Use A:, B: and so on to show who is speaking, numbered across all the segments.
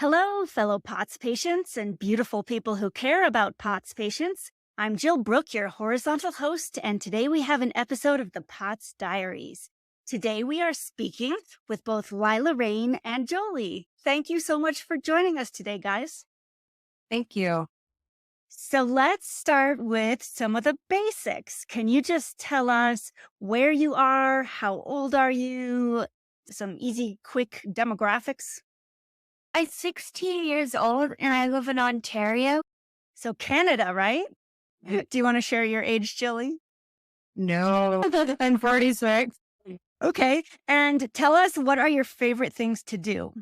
A: Hello, fellow POTS patients and beautiful people who care about POTS patients. I'm Jill Brooke, your horizontal host, and today we have an episode of the POTS Diaries. Today we are speaking with both Lyla Rain and Joli. Thank you so much for joining us today, guys.
B: Thank you.
A: So let's start with some of the basics. Can you just tell us where you are, how old are you, some easy, quick demographics?
C: I'm 16 years old and I live in Ontario.
A: So Canada, right? Do you want to share your age, Jilly?
B: No, I'm 46.
A: Okay. And tell us, what are your favorite things to do?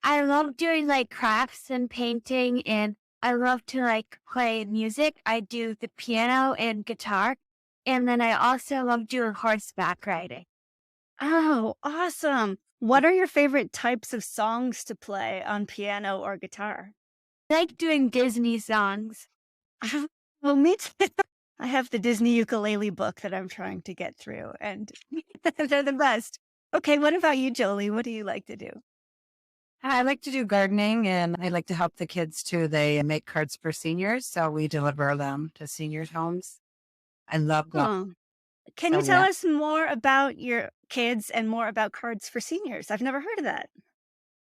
C: I love doing like crafts and painting, and I love to play music. I do the piano and guitar. And then I also love doing horseback riding.
A: Oh, awesome. What are your favorite types of songs to play on piano or guitar?
C: I like doing Disney songs.
A: Well, me too. I have the Disney ukulele book that I'm trying to get through, and they're the best. Okay, what about you, Jolie? What do you like to do?
B: I like to do gardening and I like to help the kids too. They make cards for seniors, so we deliver them to seniors' homes. I love that.
A: Oh. Can you tell us more about your kids and more about cards for seniors? I've never heard of that.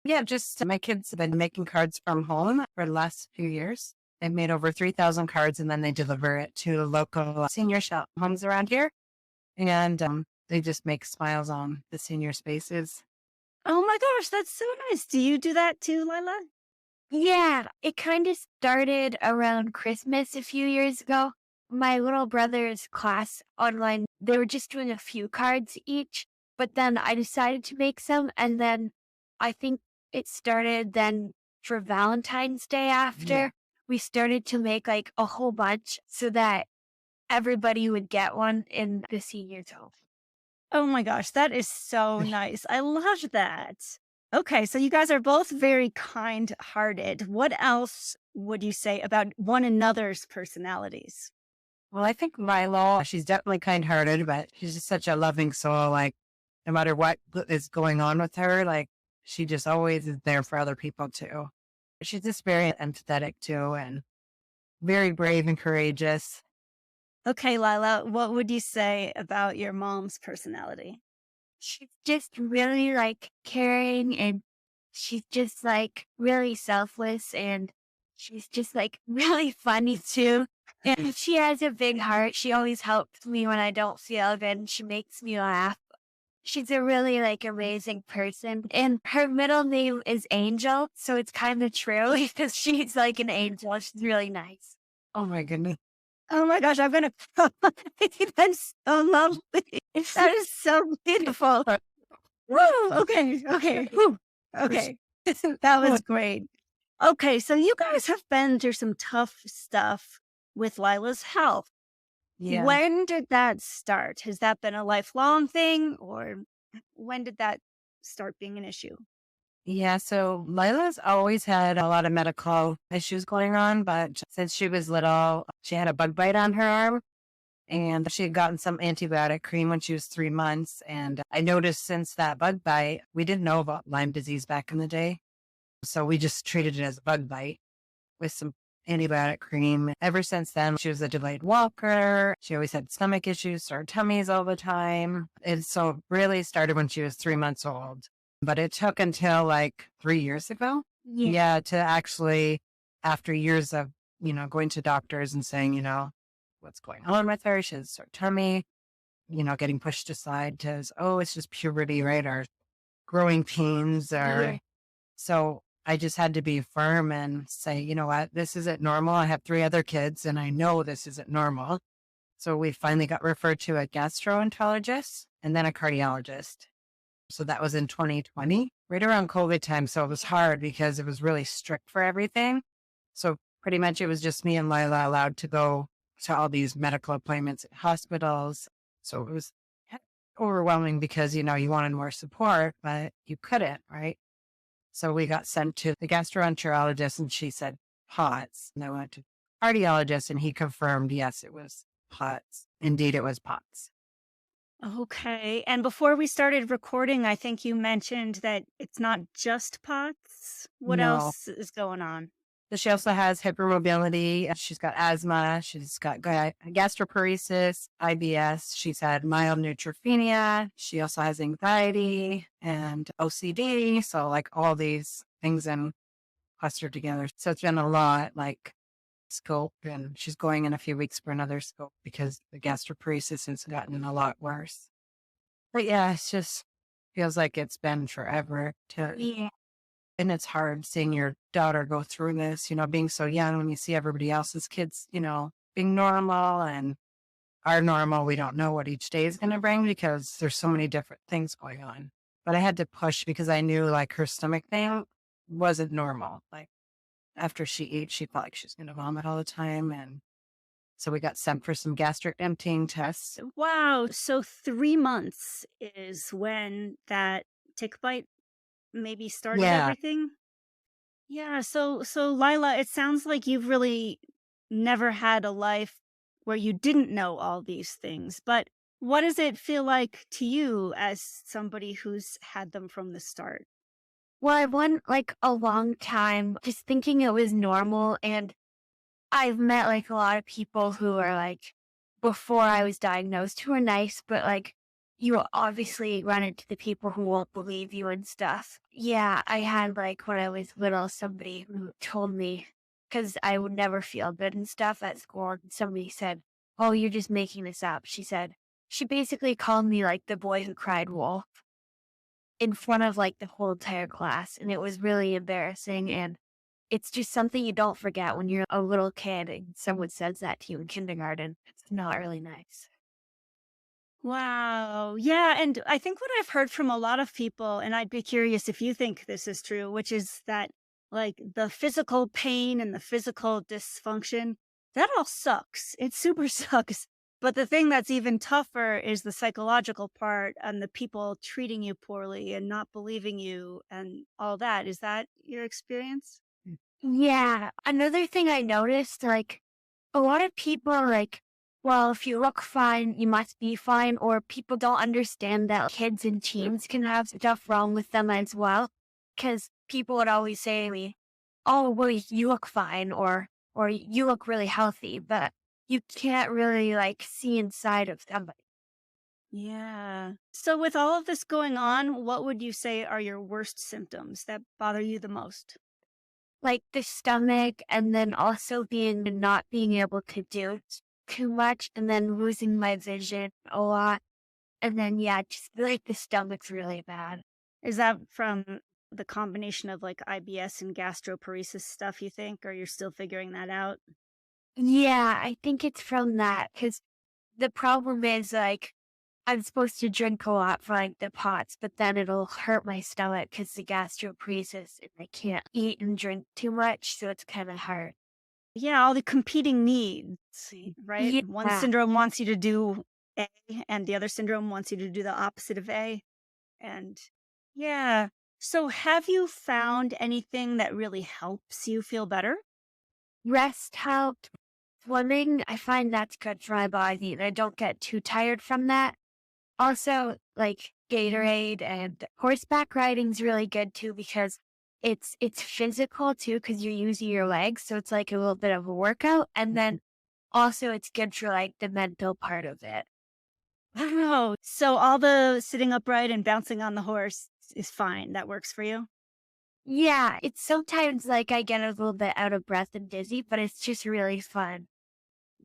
B: Yeah, just my kids have been making cards from home for the last few years. They've made over 3,000 cards and then they deliver it to local senior homes around here. And they just make smiles on the senior spaces.
A: Oh my gosh, that's so nice. Do you do that too, Lyla?
C: Yeah, it kind of started around Christmas a few years ago. My little brother's class online, they were just doing a few cards each, but then I decided to make some, and then I think it started then for Valentine's Day after.
B: Yeah.
C: We started to make like a whole bunch so that everybody would get one in the senior's home.
A: Oh my gosh, that is so nice. I love that. Okay, so you guys are both very kind-hearted. What else would you say about one another's personalities?
B: Well, I think Milo, she's definitely kind-hearted, but she's just such a loving soul. Like, no matter what is going on with her, like, she just always is there for other people too. She's just very empathetic too and very brave and courageous.
A: Okay, Lyla, what would you say about your mom's personality?
C: She's just really caring, and she's just really selfless, and she's just really funny too. And she has a big heart. She always helps me when I don't feel good, and she makes me laugh. She's a really amazing person. And her middle name is Angel, so it's kind of true because she's like an angel. She's really nice.
B: Oh my goodness.
A: Oh my gosh, I'm gonna cry. That's so lovely. That is so beautiful. Woo, okay. Whew. Okay. That was great. Okay, so you guys have been through some tough stuff with Lila's health.
B: Yeah.
A: When did that start? Has that been a lifelong thing, or when did that start being an issue?
B: Yeah, so Lila's always had a lot of medical issues going on, but since she was little, she had a bug bite on her arm and she had gotten some antibiotic cream when she was 3 months. And I noticed since that bug bite, we didn't know about Lyme disease back in the day. So we just treated it as a bug bite with some antibiotic cream. Ever since then, she was a delayed walker. She always had stomach issues, sore tummies all the time. And so it really started when she was 3 months old. But it took until 3 years ago. Yeah, to actually, after years of, going to doctors and saying, what's going on with her? She has a sore tummy, getting pushed aside to, it's just puberty, right? Or growing pains or so I just had to be firm and say, you know what, this isn't normal. I have 3 other kids and I know this isn't normal. So we finally got referred to a gastroenterologist and then a cardiologist. So that was in 2020, right around COVID time. So it was hard because it was really strict for everything. So pretty much it was just me and Lyla allowed to go to all these medical appointments at hospitals. So it was overwhelming because, you wanted more support, but you couldn't, right? So we got sent to the gastroenterologist and she said POTS. And I went to cardiologist and he confirmed, yes, it was POTS. Indeed, it was POTS.
A: Okay. And before we started recording, I think you mentioned that it's not just POTS. What
B: No.
A: else is going on?
B: So she also has hypermobility. She's got asthma. She's got gastroparesis, IBS. She's had mild neutropenia. She also has anxiety and OCD. So like all these things in clustered together. So it's been a lot like scope, and she's going in a few weeks for another scope because the gastroparesis has gotten a lot worse. But yeah, it's just feels like it's been forever
C: Yeah.
B: and it's hard seeing your daughter go through this, being so young when you see everybody else's kids, being normal and our normal. We don't know what each day is going to bring because there's so many different things going on. But I had to push because I knew like her stomach thing wasn't normal. Like after she ate, she felt like she was going to vomit all the time. And so we got sent for some gastric emptying tests.
A: Wow. So 3 months is when that tick bite maybe started
B: Yeah.
A: everything? Yeah. So Lila, it sounds like you've really never had a life where you didn't know all these things. But what does it feel like to you as somebody who's had them from the start?
C: Well, I went like a long time just thinking it was normal. And I've met like a lot of people who are like, before I was diagnosed, who are nice, but like, you will obviously run into the people who won't believe you and stuff. Yeah, I had like when I was little, somebody who told me, because I would never feel good and stuff at school. And somebody said, "Oh, you're just making this up." She basically called me like the boy who cried wolf in front of like the whole entire class. And it was really embarrassing. And it's just something you don't forget when you're a little kid and someone says that to you in kindergarten. It's not really nice.
A: Wow. Yeah. And I think what I've heard from a lot of people, and I'd be curious if you think this is true, which is that like the physical pain and the physical dysfunction, that all sucks. It super sucks. But the thing that's even tougher is the psychological part and the people treating you poorly and not believing you and all that. Is that your experience?
C: Yeah. Another thing I noticed, like a lot of people are like, well, if you look fine, you must be fine. Or people don't understand that kids and teens can have stuff wrong with them as well. Cause people would always say to me, "Oh, well, you look fine," or "You look really healthy," but you can't really like see inside of somebody.
A: Yeah. So, with all of this going on, what would you say are your worst symptoms that bother you the most?
C: Like the stomach, and then also not being able to do too much, and then losing my vision a lot. And then, yeah, just like the stomach's really bad.
A: Is that from the combination of like IBS and gastroparesis stuff, you think, or you're still figuring that out?
C: Yeah, I think it's from that because the problem is like I'm supposed to drink a lot for like the pots, but then it'll hurt my stomach because the gastroparesis and I can't eat and drink too much. So it's kind of hard.
A: Yeah, all the competing needs, right? One
C: Yeah.
A: syndrome wants you to do A, and the other syndrome wants you to do the opposite of A. And yeah. So, have you found anything that really helps you feel better?
C: Rest helps. Swimming, I find that's good for my body and I don't get too tired from that. Also, like Gatorade and horseback riding's really good too because it's physical too because you're using your legs, so it's like a little bit of a workout. And then also it's good for like the mental part of it.
A: Oh, so all the sitting upright and bouncing on the horse is fine. That works for you?
C: Yeah, it's sometimes like I get a little bit out of breath and dizzy, but it's just really fun.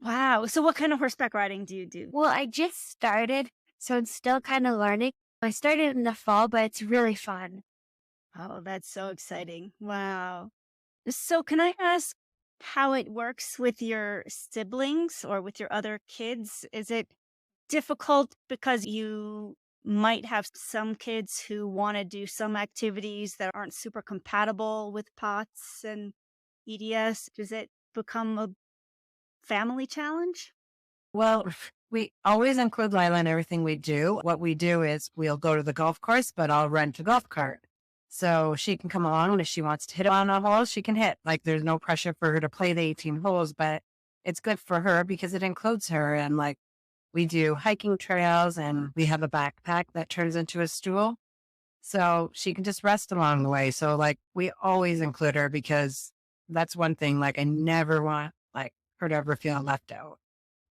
A: Wow. So, what kind of horseback riding do you do?
C: Well, I just started, so I'm still kind of learning. I started in the fall, but it's really fun.
A: Oh, that's so exciting. Wow. So, can I ask how it works with your siblings or with your other kids? Is it difficult because you might have some kids who want to do some activities that aren't super compatible with POTS and EDS? Does it become a family challenge?
B: Well, we always include Lyla in everything we do. What we do is we'll go to the golf course, but I'll rent a golf cart. So she can come along and if she wants to hit on a hole, she can hit. Like there's no pressure for her to play the 18 holes, but it's good for her because it includes her. And like we do hiking trails and we have a backpack that turns into a stool. So she can just rest along the way. So like we always include her because that's one thing, like I never want like her to ever feel left out.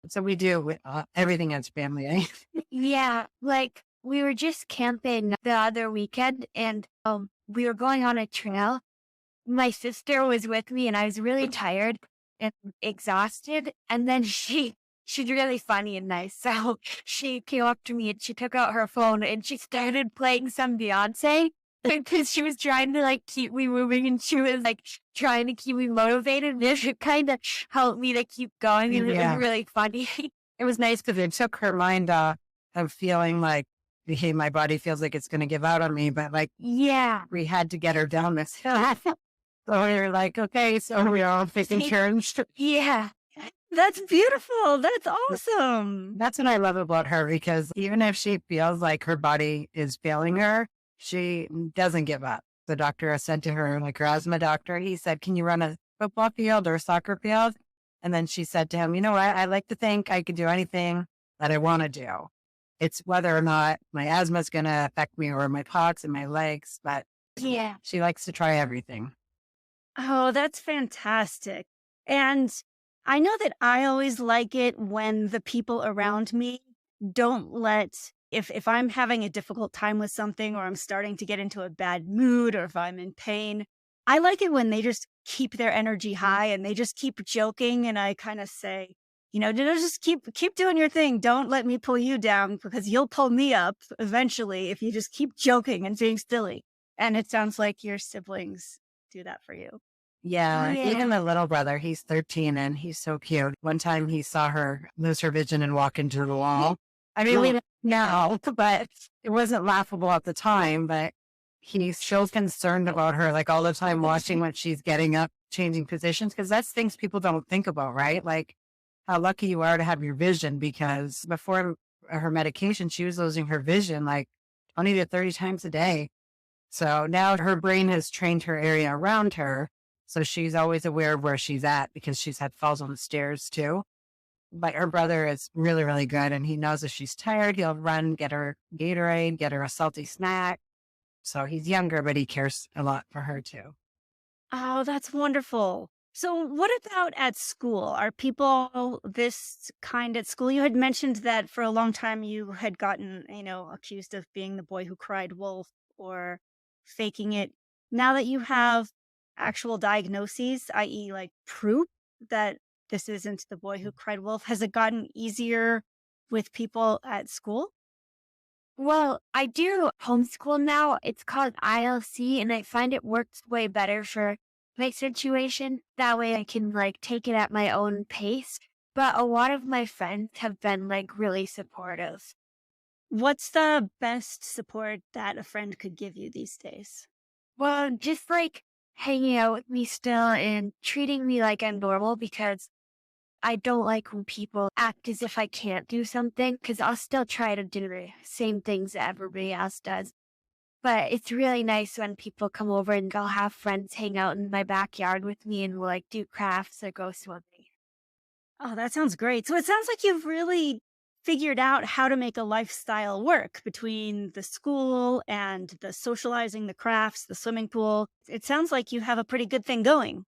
B: So we do with everything as family. Eh?
C: Yeah, like we were just camping the other weekend and we were going on a trail. My sister was with me and I was really tired and exhausted. And then she's really funny and nice. So she came up to me and she took out her phone and she started playing some Beyonce because she was trying to like keep me moving and she was like trying to keep me motivated. And it kind of helped me to keep going. And it was really funny.
B: It was nice because it took her mind off of feeling like, hey, my body feels like it's going to give out on me. But like,
C: Yeah.
B: we had to get her down this hill. So we were like, okay, so we're all taking turns.
C: Yeah.
A: That's beautiful. That's awesome.
B: That's what I love about her because even if she feels like her body is failing her, she doesn't give up. The doctor has said to her, like her asthma doctor, he said, can you run a football field or a soccer field? And then she said to him, you know what? I like to think I could do anything that I want to do. It's whether or not my asthma is going to affect me or my POTS and my legs, but
C: Yeah.
B: she likes to try everything.
A: Oh, that's fantastic. And I know that I always like it when the people around me don't let, if I'm having a difficult time with something or I'm starting to get into a bad mood or if I'm in pain, I like it when they just keep their energy high and they just keep joking. And I kind of say, just keep doing your thing. Don't let me pull you down because you'll pull me up eventually if you just keep joking and being silly. And it sounds like your siblings do that for you.
B: Yeah,
C: Yeah.
B: even my little brother, he's 13 and he's so cute. One time he saw her lose her vision and walk into the wall. I mean, we don't know, but it wasn't laughable at the time, but he's so concerned about her, like all the time watching when she's getting up, changing positions, because that's things people don't think about, right? Like how lucky you are to have your vision because before her medication, she was losing her vision like 20 to 30 times a day. So now her brain has trained her area around her. So she's always aware of where she's at because she's had falls on the stairs too. But her brother is really, really good. And he knows if she's tired, he'll run, get her Gatorade, get her a salty snack. So he's younger, but he cares a lot for her too.
A: Oh, that's wonderful. So what about at school? Are people this kind at school? You had mentioned that for a long time you had gotten, accused of being the boy who cried wolf or faking it. Now that you have actual diagnoses, i.e. like proof that this isn't the boy who cried wolf, has it gotten easier with people at school?
C: Well, I do homeschool now. It's called ILC, and I find it works way better for my situation. That way I can like take it at my own pace. But a lot of my friends have been like really supportive.
A: What's the best support that a friend could give you these days?
C: Well, just like hanging out with me still and treating me like I'm normal because I don't like when people act as if I can't do something because I'll still try to do the same things that everybody else does. But it's really nice when people come over and I'll have friends hang out in my backyard with me and we'll like do crafts or go swimming.
A: Oh, that sounds great. So it sounds like you've really figured out how to make a lifestyle work between the school and the socializing, the crafts, the swimming pool. It sounds like you have a pretty good thing going.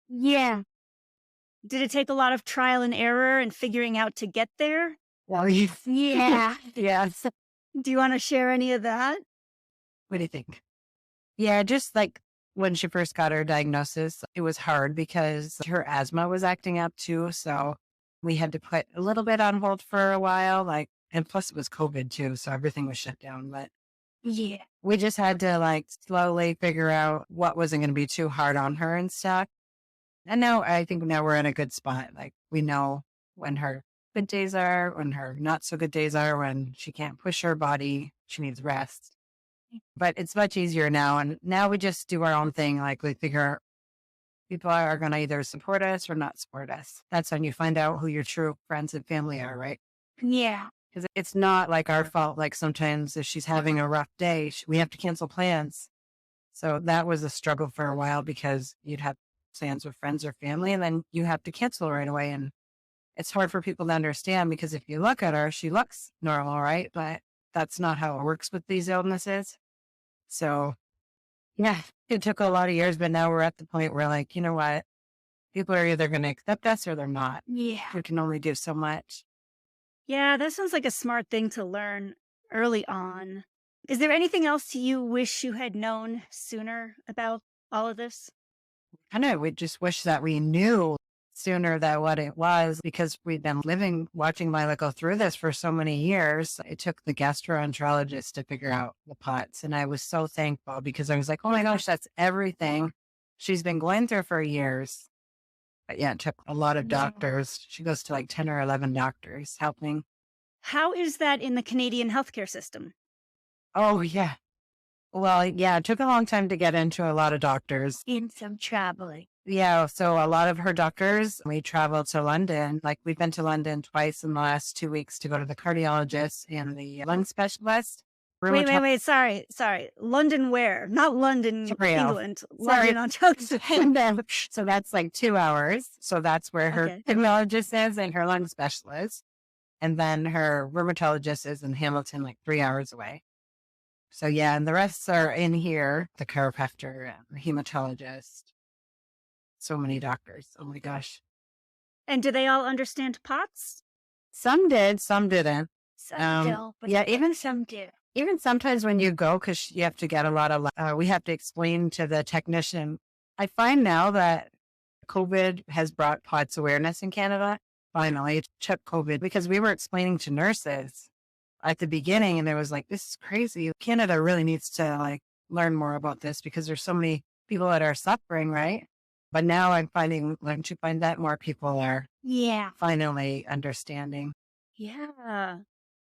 C: Yeah.
A: Did it take a lot of trial and error and figuring out to get there?
B: Well,
C: Yeah.
B: yes.
A: Do you want to share any of that?
B: What do you think? Yeah, just like when she first got her diagnosis, it was hard because her asthma was acting up too. So we had to put a little bit on hold for a while. And plus it was COVID too. So everything was shut down. But
C: Yeah.
B: we just had to like slowly figure out what wasn't going to be too hard on her and stuff. And now I think now we're in a good spot. Like we know when her good days are, when her not so good days are, when she can't push her body, she needs rest. But it's much easier now. And now we just do our own thing. Like we figure people are going to either support us or not support us. That's when you find out who your true friends and family are, right?
C: Yeah.
B: Because it's not like our fault. Like sometimes if she's having a rough day, we have to cancel plans. So that was a struggle for a while because you'd have plans with friends or family and then you have to cancel right away. And it's hard for people to understand because if you look at her, she looks normal, right? But that's not how it works with these illnesses. So yeah, it took a lot of years, but now we're at the point where like, you know what? People are either going to accept us or they're not.
C: Yeah.
B: We can only do so much.
A: Yeah, that sounds like a smart thing to learn early on. Is there anything else you wish you had known sooner about all of this?
B: We just wish that we knew sooner that what it was because we've been watching Lyla go through this for so many years. It took the gastroenterologist to figure out the POTS. And I was so thankful because I was like, oh my gosh, that's everything she's been going through for years. But yeah, it took a lot of doctors. She goes to like 10 or 11 doctors helping.
A: How is that in the Canadian healthcare system?
B: Oh, yeah. Well, yeah, it took a long time to get into a lot of doctors.
C: In some traveling.
B: Yeah, so a lot of her doctors, we traveled to London. Like we've been to London twice in the last 2 weeks to go to the cardiologist and the lung specialist.
A: Wait. Sorry. London where? Not London,
B: Sorry.
A: England. London, Ontario.
B: So that's like 2 hours. So that's where her cardiologist is and her lung specialist. And then her rheumatologist is in Hamilton, like 3 hours away. So yeah, and the rest are in here, the chiropractor and the hematologist. So many doctors. Oh my gosh.
A: And do they all understand POTS?
B: Some did, some didn't.
C: Some don't, but
B: yeah, even
C: some do.
B: Even sometimes when you go, because you have to get a lot of, we have to explain to the technician. I find now that COVID has brought POTS awareness in Canada. Finally, it took COVID because we were explaining to nurses at the beginning and there was like, this is crazy. Canada really needs to like learn more about this because there's so many people that are suffering, right? But now I'm finding, don't you find that more people are finally understanding?
A: Yeah.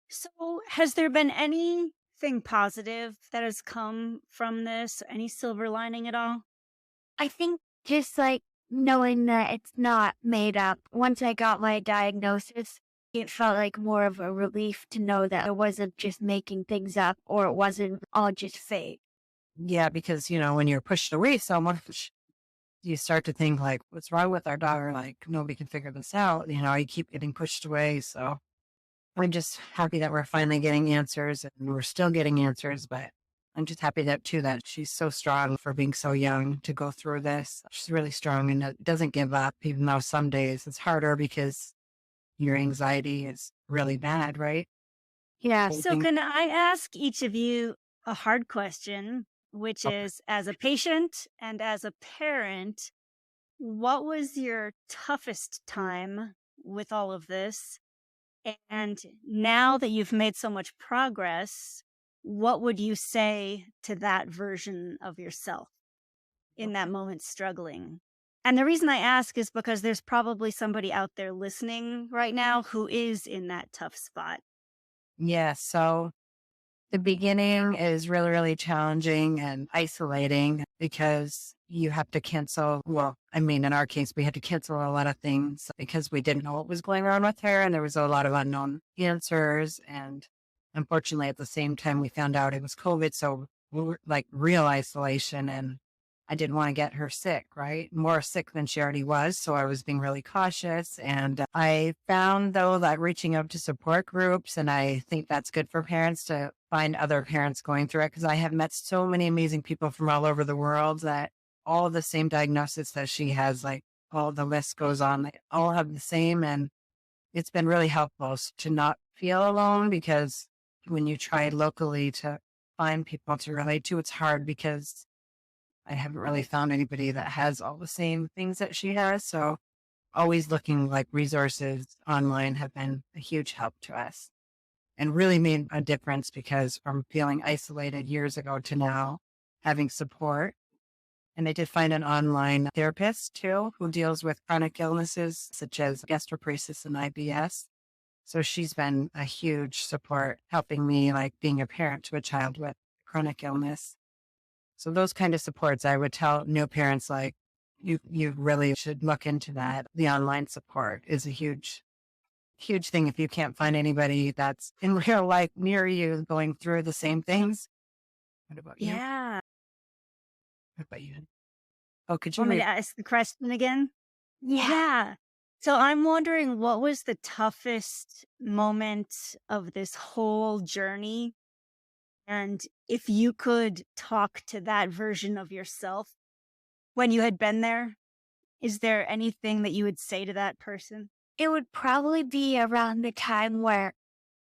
A: So has there been anything positive that has come from this? Any silver lining at all?
C: I think just like knowing that it's not made up. Once I got my diagnosis, it felt like more of a relief to know that I wasn't just making things up or it wasn't all just fake.
B: Yeah, because, when you're pushed away so much, you start to think like, what's wrong with our daughter? Like, nobody can figure this out. You keep getting pushed away. So I'm just happy that we're finally getting answers and we're still getting answers. But I'm just happy that she's so strong for being so young to go through this. She's really strong and doesn't give up, even though some days it's harder because your anxiety is really bad, right?
C: Yeah.
A: So can I ask each of you a hard question, which is, as a patient and as a parent, what was your toughest time with all of this? And now that you've made so much progress, what would you say to that version of yourself in that moment struggling? And the reason I ask is because there's probably somebody out there listening right now who is in that tough spot.
B: Yeah. So the beginning is really, really challenging and isolating because you have to cancel. Well, in our case, we had to cancel a lot of things because we didn't know what was going on with her. And there was a lot of unknown answers. And unfortunately, at the same time, we found out it was COVID. So we were like real isolation and I didn't want to get her sick, right? More sick than she already was. So I was being really cautious. And I found, though, that reaching out to support groups, and I think that's good for parents to find other parents going through it, because I have met so many amazing people from all over the world that all the same diagnosis that she has, like all the list goes on, they all have the same. And it's been really helpful to not feel alone, because when you try locally to find people to relate to, it's hard because I haven't really found anybody that has all the same things that she has. So always looking like resources online have been a huge help to us and really made a difference, because from feeling isolated years ago to now having support. And I did find an online therapist too, who deals with chronic illnesses such as gastroparesis and IBS. So she's been a huge support, helping me like being a parent to a child with chronic illness. So those kind of supports, I would tell new parents, like, you really should look into that. The online support is a huge thing if you can't find anybody that's in real life near you going through the same things. What about you?
A: Yeah.
B: What about you? Oh, could you
A: Want me to ask the question again? Yeah. So I'm wondering, what was the toughest moment of this whole journey? And if you could talk to that version of yourself when you had been there, is there anything that you would say to that person?
C: It would probably be around the time where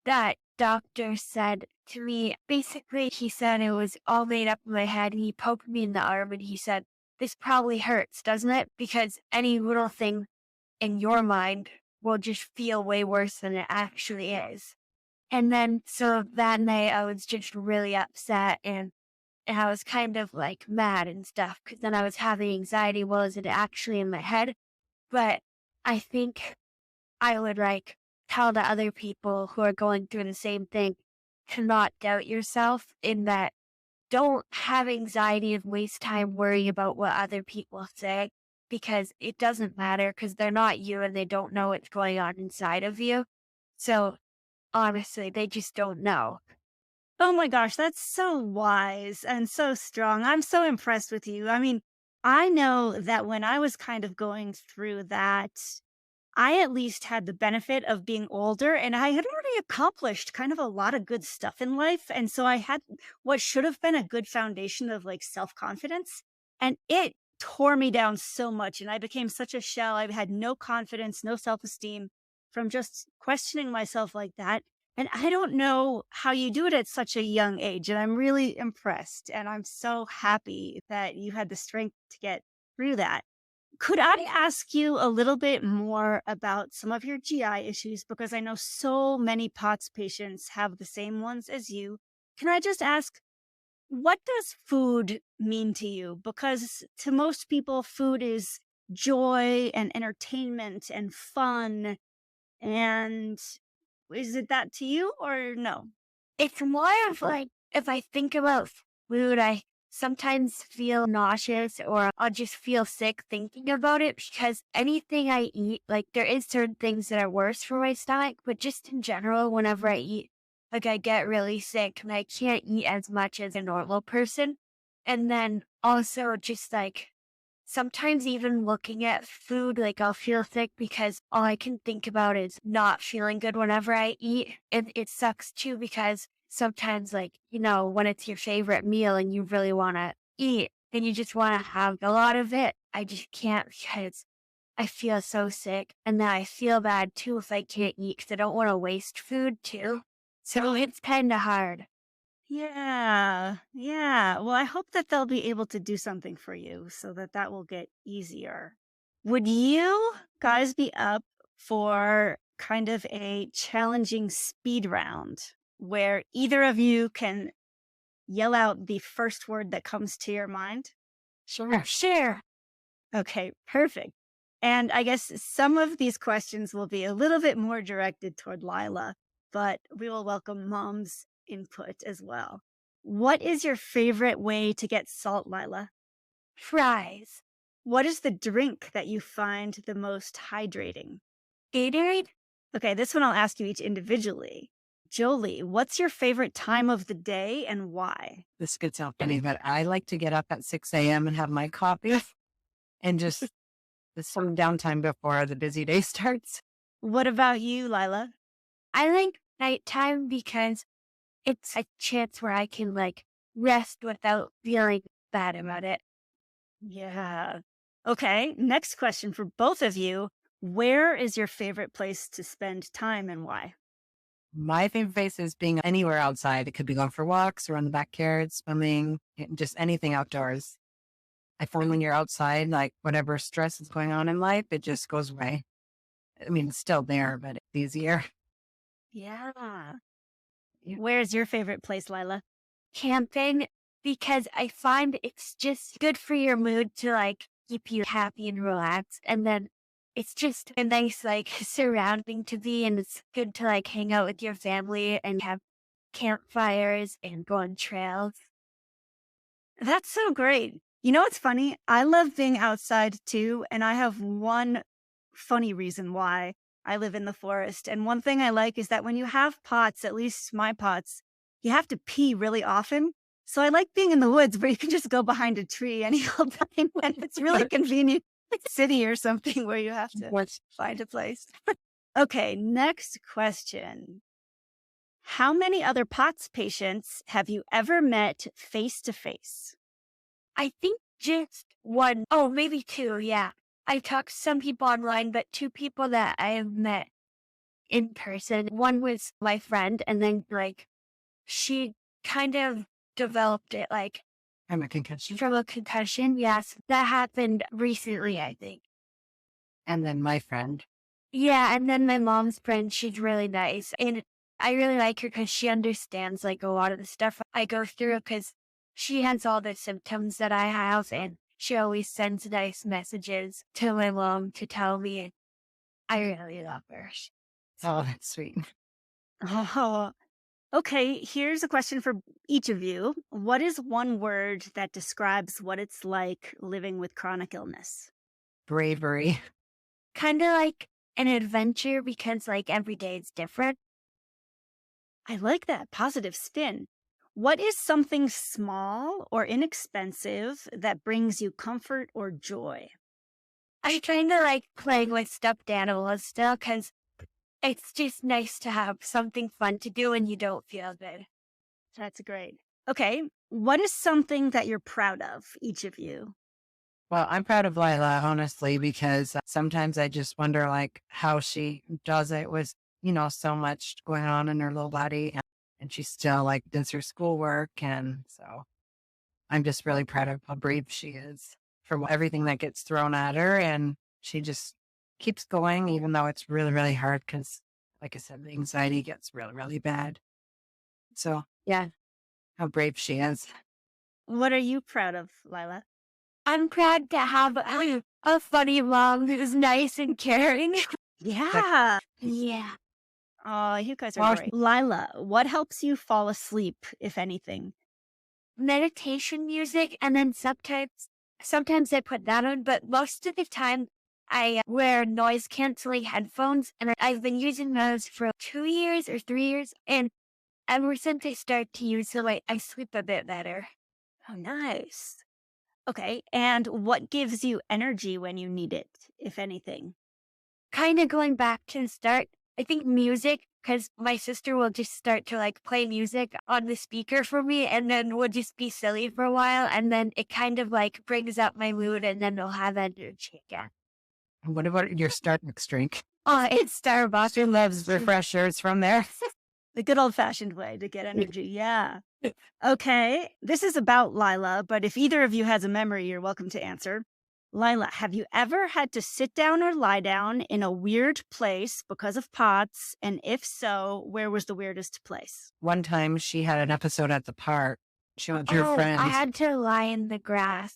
C: that doctor said to me, basically, he said it was all made up in my head. And he poked me in the arm and he said, "This probably hurts, doesn't it? Because any little thing in your mind will just feel way worse than it actually is." And then, so that night, I was just really upset and I was kind of like mad and stuff because then I was having anxiety. Well, is it actually in my head? But I think I would like tell the other people who are going through the same thing to not doubt yourself, in that don't have anxiety and waste time worrying about what other people say, because it doesn't matter, because they're not you and they don't know what's going on inside of you. So honestly, they just don't know.
A: Oh my gosh, that's so wise and so strong. I'm so impressed with you. I mean, I know that when I was kind of going through that, I at least had the benefit of being older and I had already accomplished kind of a lot of good stuff in life. And so I had what should have been a good foundation of like self confidence. And it tore me down so much. And I became such a shell. I had no confidence, no self esteem from just questioning myself like that. And I don't know how you do it at such a young age. And I'm really impressed. And I'm so happy that you had the strength to get through that. Could I ask you a little bit more about some of your GI issues? Because I know so many POTS patients have the same ones as you. Can I just ask, what does food mean to you? Because to most people, food is joy and entertainment and fun. And is it that to you or no?
C: It's more of like, if I think about food, I sometimes feel nauseous or I'll just feel sick thinking about it, because anything I eat, like there is certain things that are worse for my stomach, but just in general, whenever I eat, like I get really sick and I can't eat as much as a normal person. And then also just like sometimes even looking at food, like I'll feel sick because all I can think about is not feeling good whenever I eat. And it sucks too, because sometimes, like, when it's your favorite meal and you really want to eat and you just want to have a lot of it, I just can't, because I feel so sick. And then I feel bad too if I can't eat, because I don't want to waste food too. So it's kind of hard.
A: Yeah. Yeah. Well, I hope that they'll be able to do something for you so that that will get easier. Would you guys be up for kind of a challenging speed round where either of you can yell out the first word that comes to your mind?
C: Sure. Sure.
A: Okay, perfect. And I guess some of these questions will be a little bit more directed toward Lyla, but we will welcome mom's input as well. What is your favorite way to get salt, Lyla?
C: Fries.
A: What is the drink that you find the most hydrating?
C: Gatorade.
A: Okay, this one I'll ask you each individually. Joli, what's your favorite time of the day and why?
B: This could sound funny, but I like to get up at 6 a.m. and have my coffee and just some downtime before the busy day starts.
A: What about you, Lyla?
C: I like nighttime because it's a chance where I can like rest without feeling bad about it.
A: Yeah. Okay, next question for both of you. Where is your favorite place to spend time and why?
B: My favorite place is being anywhere outside. It could be going for walks, around the backyard, swimming, just anything outdoors. I find when you're outside, like whatever stress is going on in life, it just goes away. I mean, it's still there, but it's easier.
A: Yeah.
B: Yeah.
A: Where's your favorite place, Lyla?
C: Camping, because I find it's just good for your mood to like keep you happy and relaxed. And then it's just a nice like surrounding to be, and it's good to like hang out with your family and have campfires and go on trails.
A: That's so great. You know what's funny? I love being outside too, and I have one funny reason why I live in the forest. And one thing I like is that when you have pots, at least my pots, you have to pee really often. So I like being in the woods where you can just go behind a tree any old time, and it's really convenient. city or something where you have to find a place. Okay, next question. How many other POTS patients have you ever met face to face?
C: I think just one. Oh, maybe two. Yeah. I've talked to some people online, but two people that I have met in person. One was my friend, and then she kind of developed it
B: I'm a concussion.
C: from a concussion. Yes, that happened recently, I think.
B: And then my friend.
C: Yeah, and then my mom's friend, she's really nice. And I really like her because she understands a lot of the stuff I go through because she has all the symptoms that I have, and she always sends nice messages to my mom to tell me. And I really love her.
B: Oh, that's sweet.
A: Oh, okay, here's a question for each of you. What is one word that describes what it's like living with chronic illness?
B: Bravery.
C: Kind of like an adventure because every day is different.
A: I like that positive spin. What is something small or inexpensive that brings you comfort or joy?
C: I kind of like playing with stuffed animals still because it's just nice to have something fun to do when you don't feel good.
A: That's great. Okay, what is something that you're proud of, each of you?
B: Well, I'm proud of Lyla, honestly, because sometimes I just wonder how she does it with, so much going on in her little body, and she still does her schoolwork. And so I'm just really proud of how brave she is for everything that gets thrown at her. And she just keeps going, even though it's really, really hard because, like I said, the anxiety gets really, really bad. So
C: Yeah.
B: how brave she is.
A: What are you proud of, Lyla?
C: I'm proud to have a funny mom who's nice and caring.
A: Yeah.
C: Yeah.
A: Oh, you guys are great. Lyla, what helps you fall asleep, if anything?
C: Meditation music, and then sometimes I put that on, but most of the time I wear noise canceling headphones, and I've been using those for 2 years or 3 years, and ever since I started to use them, I sleep a bit better.
A: Oh, nice. Okay, and what gives you energy when you need it, if anything?
C: Kind of going back to the start, I think music, because my sister will just start to play music on the speaker for me, and then we'll just be silly for a while, and then it kind of brings up my mood, and then I'll have energy again.
B: What about your Starbucks drink?
C: Oh, it's Starbucks.
B: She loves refreshers from there.
A: The good old-fashioned way to get energy, yeah. Okay, this is about Lyla, but if either of you has a memory, you're welcome to answer. Lyla, have you ever had to sit down or lie down in a weird place because of POTS? And if so, where was the weirdest place?
B: One time she had an episode at the park. She went with her friends.
C: I had to lie in the grass.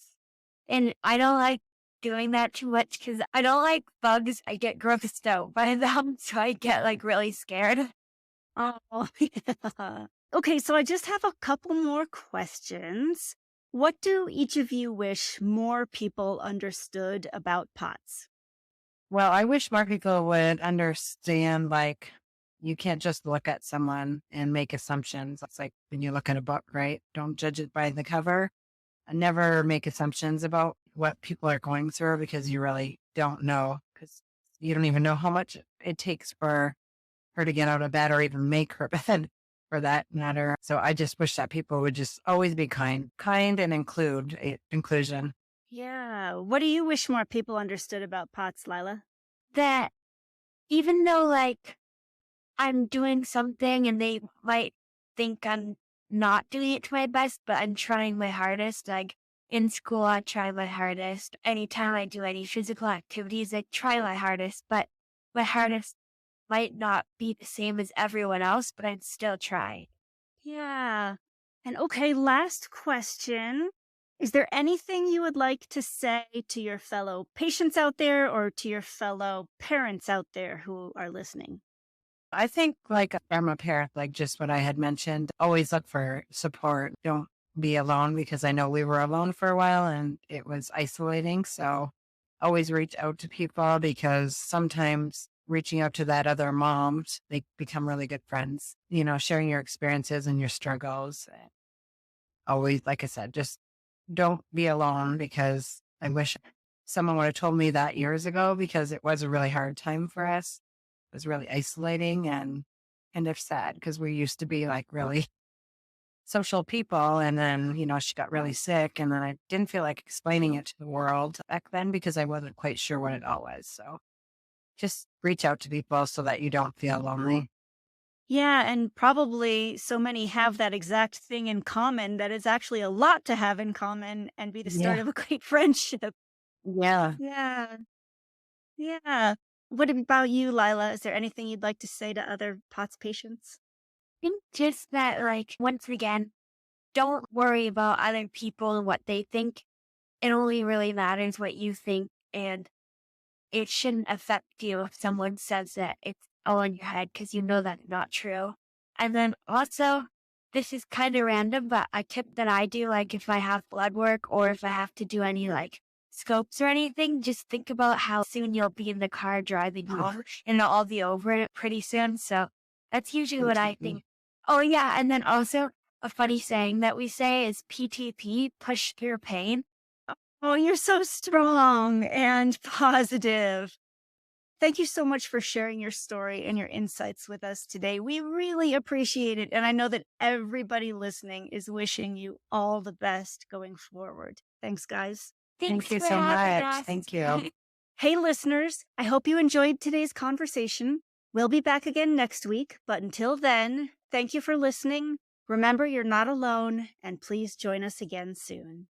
C: And I don't like doing that too much because I don't like bugs. I get grossed out by them, so I get really scared.
A: Oh, yeah. Okay, so I just have a couple more questions. What do each of you wish more people understood about POTS?
B: Well, I wish more people would understand, you can't just look at someone and make assumptions. It's like when you look at a book, right? Don't judge it by the cover. And never make assumptions about what people are going through because you really don't know, because you don't even know how much it takes for her to get out of bed or even make her bed for that matter. So I just wish that people would just always be kind and inclusion.
A: Yeah. What do you wish more people understood about POTS, Lyla?
C: That even though I'm doing something and they might think I'm not doing it to my best, but I'm trying my hardest. In school, I try my hardest. Anytime I do any physical activities, I try my hardest, but my hardest might not be the same as everyone else, but I'm still trying.
A: Yeah. And okay, last question. Is there anything you would like to say to your fellow patients out there or to your fellow parents out there who are listening?
B: I think from a parent, just what I had mentioned, always look for support. Don't be alone, because I know we were alone for a while and it was isolating. So always reach out to people, because sometimes reaching out to that other mom, they become really good friends, sharing your experiences and your struggles. Always, like I said, just don't be alone, because I wish someone would have told me that years ago, because it was a really hard time for us. It was really isolating and kind of sad, because we used to be like really social people. And then, she got really sick, and then I didn't feel like explaining it to the world back then because I wasn't quite sure what it all was. So just reach out to people so that you don't feel lonely.
A: Yeah, and probably so many have that exact thing in common that it's actually a lot to have in common and be the start
B: Yeah.
A: of a great friendship.
B: Yeah.
A: Yeah. Yeah. What about you, Lyla? Is there anything you'd like to say to other POTS patients?
C: I think just that, like, once again, don't worry about other people and what they think. It only really matters what you think, and it shouldn't affect you if someone says that it's all in your head, because you know that's not true. And then also, this is kind of random, but a tip that I do, like if I have blood work or if I have to do any like scopes or anything, just think about how soon you'll be in the car driving home, and I'll be over it pretty soon. So that's usually what I think. Oh yeah, and then also a funny saying that we say is PTP, push through pain.
A: Oh, you're so strong and positive. Thank you so much for sharing your story and your insights with us today. We really appreciate it. And I know that everybody listening is wishing you all the best going forward. Thanks, guys.
C: Thanks
B: Thank you
C: for
B: so
C: having
B: much.
C: us.
B: Thank you.
A: Hey, listeners, I hope you enjoyed today's conversation. We'll be back again next week. But until then, thank you for listening. Remember, you're not alone, and please join us again soon.